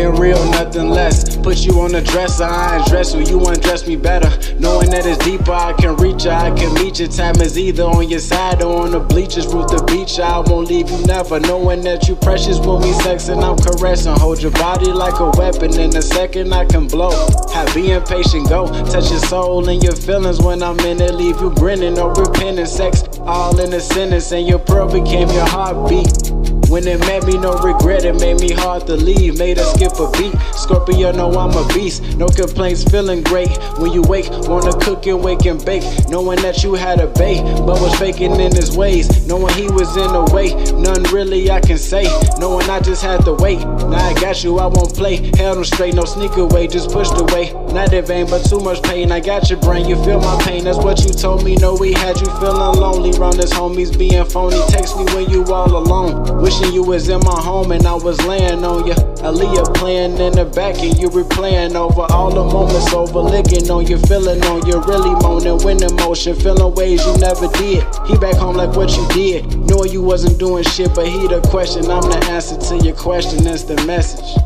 being real, nothing less. Put you on the dresser, I undress you, you undress me better. Knowing that it's deeper, I can reach you, I can meet you. Time is either on your side or on the bleachers. Root the beach, I won't leave you never. Knowing that you precious when we sex and I'm caressing. Hold your body like a weapon, in a second I can blow. Have being patient, go touch your soul and your feelings. When I'm in it, leave you grinning or repenting. Sex all in a sentence, and your pearl became your heartbeat. When it met me, no regret, it made me hard to leave. Made us skip a beat. Scorpio, know I'm a beast. No complaints, feeling great. When you wake, wanna cook and wake and bake. Knowing that you had a bait, but was faking in his ways. Knowing he was in the way, none really I can say. Knowing I just had to wait. Now I got you, I won't play. Held him straight, no sneak away, just pushed away. Not in vain, but too much pain. I got your brain, you feel my pain. That's what you told me. No, we had you feeling lonely. Round his homies being phony. Text me when you all alone. Wishing you was in my home and I was laying on you. Aaliyah playing in the back and you replaying over all the moments. Over licking on you, feeling on you. Really moaning, when emotion, feeling ways you never did. He back home like what you did. Knowing you wasn't doing shit, but he the question. I'm the answer to your question, that's the message.